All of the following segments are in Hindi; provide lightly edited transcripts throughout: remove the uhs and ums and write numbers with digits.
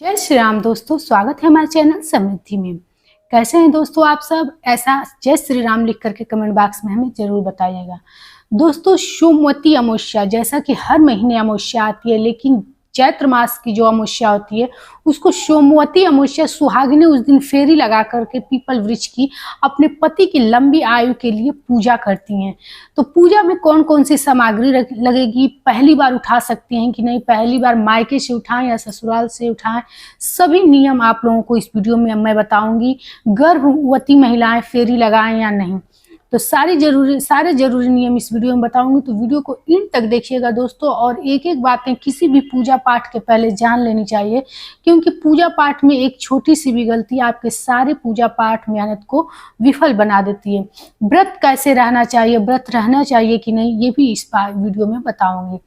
जय श्री राम दोस्तों, स्वागत है हमारे चैनल समृद्धि में। कैसे हैं दोस्तों आप सब? ऐसा जय श्री राम लिख करके कमेंट बॉक्स में हमें जरूर बताइएगा। दोस्तों, सोमवती अमावस्या, जैसा कि हर महीने अमावस्या आती है, लेकिन चैत्र मास की जो अमावस्या होती है उसको सोमवती अमावस्या, सुहागिनें उस दिन फेरी लगा करके पीपल वृक्ष की अपने पति की लंबी आयु के लिए पूजा करती हैं। तो पूजा में कौन कौन सी सामग्री लगेगी, पहली बार उठा सकती हैं कि नहीं, पहली बार मायके से उठाएं या ससुराल से उठाएं, सभी नियम आप लोगों को इस वीडियो में मैं बताऊंगी। गर्भवती महिलाएं फेरी लगाएं या नहीं, तो सारे जरूरी नियम इस वीडियो में बताऊंगी। तो वीडियो को इन तक देखिएगा दोस्तों, और एक एक बातें किसी भी पूजा पाठ के पहले जान लेनी चाहिए, क्योंकि पूजा पाठ में एक छोटी सी भी गलती आपके सारे पूजा पाठ मेहनत को विफल बना देती है। व्रत कैसे रहना चाहिए, व्रत रहना चाहिए कि नहीं, ये भी इस वीडियो में बताऊंगी।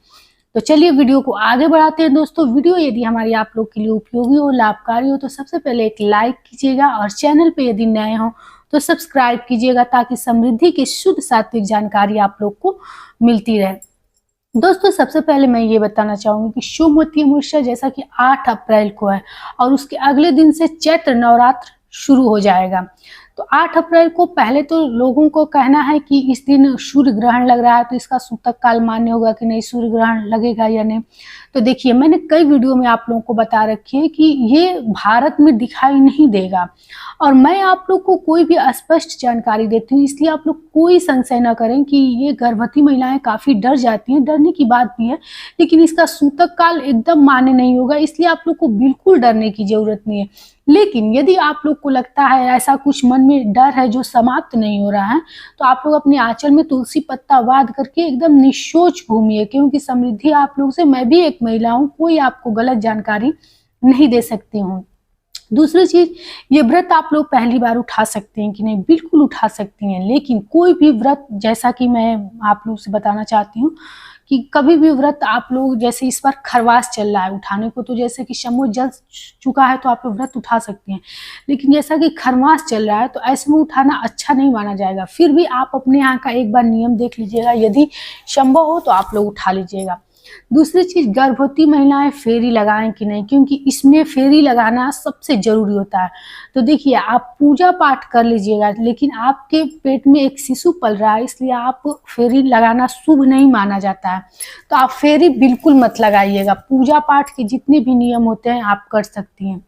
तो चलिए वीडियो को आगे बढ़ाते हैं दोस्तों। वीडियो यदि हमारी आप लोग के लिए उपयोगी हो, लाभकारी हो, तो सबसे पहले एक लाइक कीजिएगा, और चैनल पे यदि नए हो तो सब्सक्राइब कीजिएगा, ताकि समृद्धि की शुद्ध सात्विक जानकारी आप लोग को मिलती रहे। दोस्तों, सबसे पहले मैं ये बताना चाहूंगी कि सोमवती अमावस्या जैसा कि 8 अप्रैल को है, और उसके अगले दिन से चैत्र नवरात्र शुरू हो जाएगा। तो 8 अप्रैल को पहले तो लोगों को कहना है कि इस दिन सूर्य ग्रहण लग रहा है, तो इसका सूतक काल मान्य होगा कि नहीं, सूर्य ग्रहण लगेगा या नहीं। तो देखिए, मैंने कई वीडियो में आप लोगों को बता रखी है कि ये भारत में दिखाई नहीं देगा, और मैं आप लोग को कोई भी स्पष्ट जानकारी देती हूँ, इसलिए आप लोग कोई संशय न करें कि ये गर्भवती महिलाएं काफी डर जाती हैं। डरने की बात भी है, लेकिन इसका सूतक काल एकदम मान्य नहीं होगा, इसलिए आप लोग को बिल्कुल डरने की जरूरत नहीं है। लेकिन यदि आप लोग को लगता है ऐसा कुछ मन में डर है जो समाप्त नहीं हो रहा है, तो आप लोग अपने आंचल में तुलसी पत्ता बांध करके एकदम निश्चोच घूमिए, क्योंकि समृद्धि आप लोग से, मैं भी एक महिला हूँ, कोई आपको गलत जानकारी नहीं दे सकती हूँ। दूसरी चीज, ये व्रत आप लोग पहली बार उठा सकते हैं कि नहीं, बिल्कुल उठा सकती हैं। लेकिन कोई भी व्रत, जैसा कि मैं आप लोग से बताना चाहती हूँ कि कभी भी व्रत आप लोग, जैसे इस बार खरवास चल रहा है उठाने को, तो जैसे कि शम्भू जल चुका है तो आप लोग व्रत उठा सकते हैं, लेकिन जैसा कि खरवास चल रहा है तो ऐसे में उठाना अच्छा नहीं माना जाएगा। फिर भी आप अपने यहाँ का एक बार नियम देख लीजिएगा, यदि संभव हो तो आप लोग उठा लीजिएगा। दूसरी चीज, गर्भवती महिलाएं फेरी लगाएं कि नहीं, क्योंकि इसमें फेरी लगाना सबसे जरूरी होता है। तो देखिए, आप पूजा पाठ कर लीजिएगा, लेकिन आपके पेट में एक शिशु पल रहा है, इसलिए आप फेरी लगाना शुभ नहीं माना जाता है। तो आप फेरी बिल्कुल मत लगाइएगा। पूजा पाठ के जितने भी नियम होते हैं आप कर सकती हैं।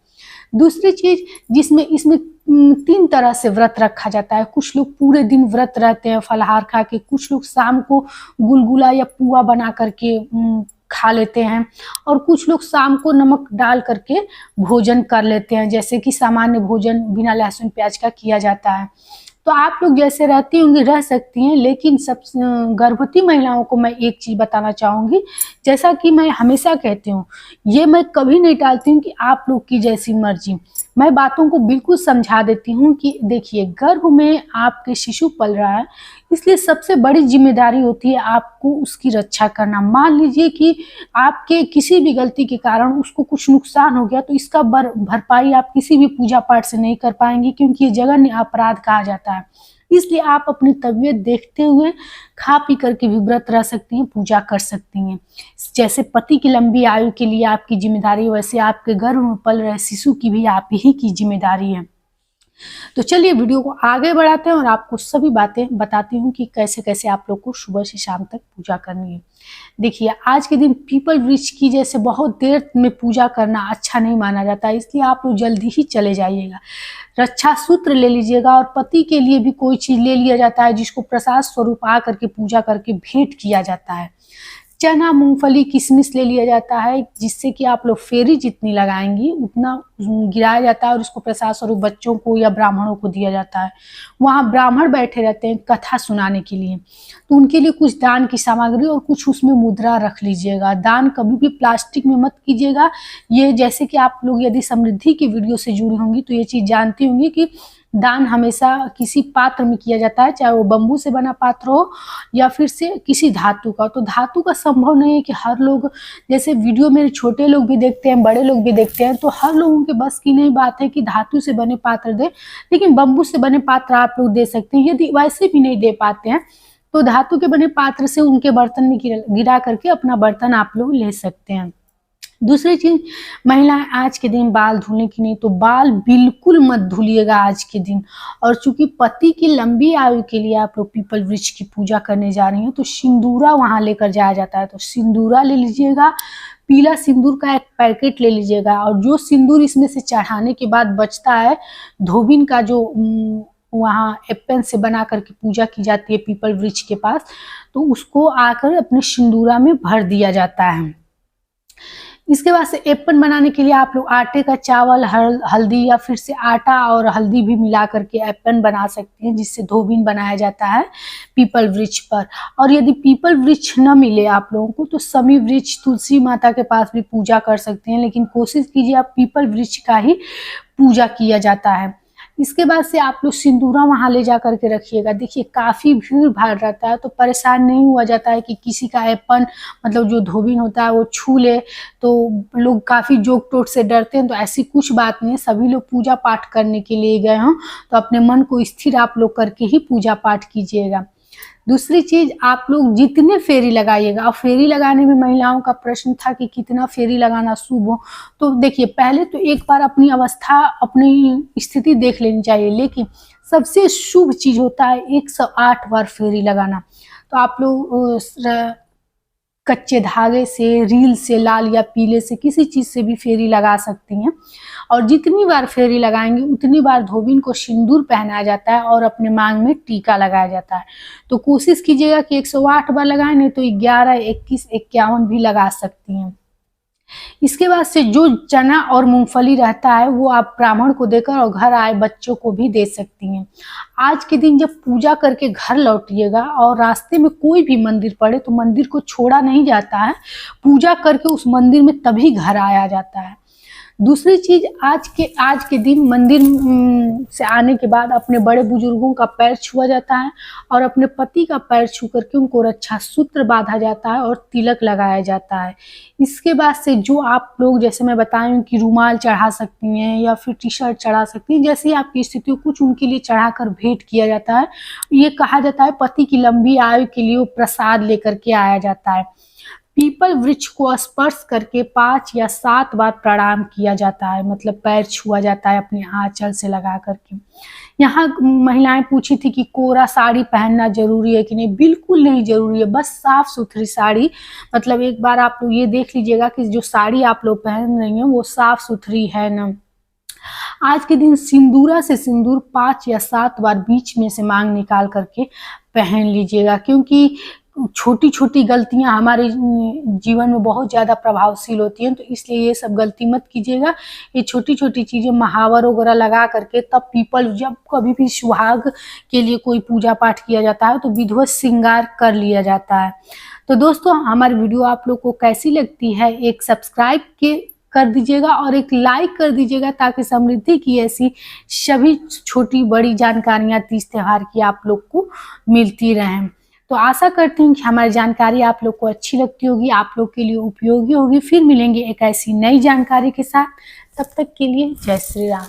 दूसरी चीज, इसमें 3 तरह से व्रत रखा जाता है। कुछ लोग पूरे दिन व्रत रहते हैं फलाहार खा के, कुछ लोग शाम को गुलगुला या पुआ बना करके खा लेते हैं, और कुछ लोग शाम को नमक डाल करके भोजन कर लेते हैं, जैसे कि सामान्य भोजन बिना लहसुन प्याज का किया जाता है। तो आप लोग जैसे रहती होंगी रह सकती हैं, लेकिन सब गर्भवती महिलाओं को मैं एक चीज बताना चाहूंगी, जैसा कि मैं हमेशा कहती हूँ, ये मैं कभी नहीं टालती हूँ कि आप लोग की जैसी मर्जी, मैं बातों को बिल्कुल समझा देती हूँ कि देखिए, गर्भ में आपके शिशु पल रहा है, इसलिए सबसे बड़ी जिम्मेदारी होती है आपको उसकी रक्षा करना। मान लीजिए कि आपके किसी भी गलती के कारण उसको कुछ नुकसान हो गया, तो इसका भरपाई आप किसी भी पूजा पाठ से नहीं कर पाएंगे, क्योंकि ये जघन्य अपराध कहा जाता है। इसलिए आप अपनी तबीयत देखते हुए खा पी करके भी व्रत रह सकती हैं, पूजा कर सकती हैं। जैसे पति की लंबी आयु के लिए आपकी जिम्मेदारी, वैसे आपके गर्भ में पल रहे शिशु की भी आप ही की जिम्मेदारी है। तो चलिए वीडियो को आगे बढ़ाते हैं, और आपको सभी बातें बताती हूँ कि कैसे कैसे आप लोग को सुबह से शाम तक पूजा करनी है। देखिए, आज के दिन पीपल वृक्ष की जैसे बहुत देर में पूजा करना अच्छा नहीं माना जाता, इसलिए आप लोग जल्दी ही चले जाइएगा। रक्षा सूत्र ले लीजिएगा, और पति के लिए भी कोई चीज ले लिया जाता है जिसको प्रसाद स्वरूप आ करके पूजा करके भेंट किया जाता है। चना, मूंगफली, किशमिश ले लिया जाता है, जिससे कि आप लोग फेरी जितनी लगाएंगी उतना गिराया जाता है, और उसको प्रसाद स्वरूप बच्चों को या ब्राह्मणों को दिया जाता है। वहाँ ब्राह्मण बैठे रहते हैं कथा सुनाने के लिए, तो उनके लिए कुछ दान की सामग्री और कुछ उसमें मुद्रा रख लीजिएगा। दान कभी भी प्लास्टिक में मत कीजिएगा। ये जैसे कि आप लोग यदि समृद्धि की वीडियो से जुड़ी होंगी तो ये चीज़ जानती होंगी कि दान हमेशा किसी पात्र में किया जाता है, चाहे वो बम्बू से बना पात्र हो या फिर से किसी धातु का। तो धातु का संभव नहीं है कि हर लोग, जैसे वीडियो में छोटे लोग भी देखते हैं, बड़े लोग भी देखते हैं, तो हर लोगों के बस की नहीं बात है कि धातु से बने पात्र दे, लेकिन बम्बू से बने पात्र आप लोग दे सकते हैं। यदि वैसे भी नहीं दे पाते हैं तो धातु के बने पात्र से उनके बर्तन में गिरा करके अपना बर्तन आप लोग ले सकते हैं। दूसरी चीज, महिलाएं आज के दिन बाल धुलने की नहीं, तो बाल बिल्कुल मत धुलिएगा आज के दिन। और चूंकि पति की लंबी आयु के लिए आप लोग पीपल वृक्ष की पूजा करने जा रही हैं, तो सिंदूरा वहां लेकर जाया जाता है। तो सिंदूरा ले लीजिएगा, पीला सिंदूर का एक पैकेट ले लीजिएगा, और जो सिंदूर इसमें से चढ़ाने के बाद बचता है, धोबिन का जो वहाँ एप्पन से बना करके पूजा की जाती है पीपल वृक्ष के पास, तो उसको आकर अपने सिंदूरा में भर दिया जाता है। इसके बाद से एप्पन बनाने के लिए आप लोग आटे का चावल, हल्दी या फिर से आटा और हल्दी भी मिला करके एप्पन बना सकते हैं, जिससे धोबिन बनाया जाता है पीपल वृक्ष पर। और यदि पीपल वृक्ष न मिले आप लोगों को, तो समी वृक्ष, तुलसी माता के पास भी पूजा कर सकते हैं, लेकिन कोशिश कीजिए आप पीपल वृक्ष का ही पूजा किया जाता है। इसके बाद से आप लोग सिंदूरा वहां ले जा करके रखिएगा। देखिए काफी भीड़ भाड़ रहता है, तो परेशान नहीं हुआ जाता है कि किसी का एप्पन, मतलब जो धोबिन होता है वो छू ले, तो लोग काफी जोक टोट से डरते हैं। तो ऐसी कुछ बात नहीं है, सभी लोग पूजा पाठ करने के लिए गए हों, तो अपने मन को स्थिर आप लोग करके ही पूजा पाठ कीजिएगा। दूसरी चीज, आप लोग जितने फेरी लगाइएगा, और फेरी लगाने में महिलाओं का प्रश्न था कि कितना फेरी लगाना शुभ हो, तो देखिए पहले तो एक बार अपनी अवस्था, अपनी स्थिति देख लेनी चाहिए, लेकिन सबसे शुभ चीज होता है 108 बार फेरी लगाना। तो आप लोग कच्चे धागे से, रील से, लाल या पीले से, किसी चीज से भी फेरी लगा सकती हैं। और जितनी बार फेरी लगाएंगे उतनी बार धोबिन को सिंदूर पहनाया जाता है और अपने मांग में टीका लगाया जाता है। तो कोशिश कीजिएगा कि 108 बार लगाएं, नहीं तो 11, 21, 51 भी लगा सकती हैं। इसके बाद से जो चना और मूंगफली रहता है वो आप ब्राह्मण को देकर और घर आए बच्चों को भी दे सकती हैं। आज के दिन जब पूजा करके घर लौटिएगा और रास्ते में कोई भी मंदिर पड़े, तो मंदिर को छोड़ा नहीं जाता है, पूजा करके उस मंदिर में तभी घर आया जाता है। दूसरी चीज, आज के दिन मंदिर से आने के बाद अपने बड़े बुजुर्गों का पैर छुआ जाता है, और अपने पति का पैर छू करके उनको रक्षा सूत्र बांधा जाता है और तिलक लगाया जाता है। इसके बाद से जो आप लोग, जैसे मैं बताई कि रुमाल चढ़ा सकती हैं या फिर टी शर्ट चढ़ा सकती हैं, जैसे ही आपकी स्थिति हो, कुछ उनके लिए चढ़ाकर भेंट किया जाता है। ये कहा जाता है पति की लंबी आयु के लिए वो प्रसाद लेकर के आया जाता है। पीपल वृक्ष को स्पर्श करके 5 या 7 बार प्रणाम किया जाता है, मतलब पैर छुआ जाता है अपने आंचल से लगा करके। यहाँ महिलाएं पूछी थी कि कोरा साड़ी पहनना जरूरी है कि नहीं। बिल्कुल नहीं जरूरी है, बस साफ सुथरी साड़ी, मतलब एक बार आप लोग ये देख लीजिएगा कि जो साड़ी आप लोग पहन रही हैं वो साफ सुथरी है ना। आज के दिन सिंदूरा से सिंदूर 5 या 7 बार बीच में से मांग निकाल करके पहन लीजिएगा, क्योंकि छोटी छोटी गलतियां हमारे जीवन में बहुत ज़्यादा प्रभावशील होती हैं, तो इसलिए ये सब गलती मत कीजिएगा। ये छोटी छोटी चीज़ें, महावर वगैरह लगा करके, तब पीपल, जब कभी भी सुहाग के लिए कोई पूजा पाठ किया जाता है तो विधिवत श्रृंगार कर लिया जाता है। तो दोस्तों, हमारी वीडियो आप लोग को कैसी लगती है, एक सब्सक्राइब कर दीजिएगा और एक लाइक कर दीजिएगा, ताकि समृद्धि की ऐसी सभी छोटी बड़ी जानकारियाँ तीज त्योहार की आप लोग को मिलती रहें। तो आशा करती हूँ कि हमारी जानकारी आप लोग को अच्छी लगती होगी, आप लोग के लिए उपयोगी होगी। फिर मिलेंगे एक ऐसी नई जानकारी के साथ, तब तक के लिए जय श्री राम।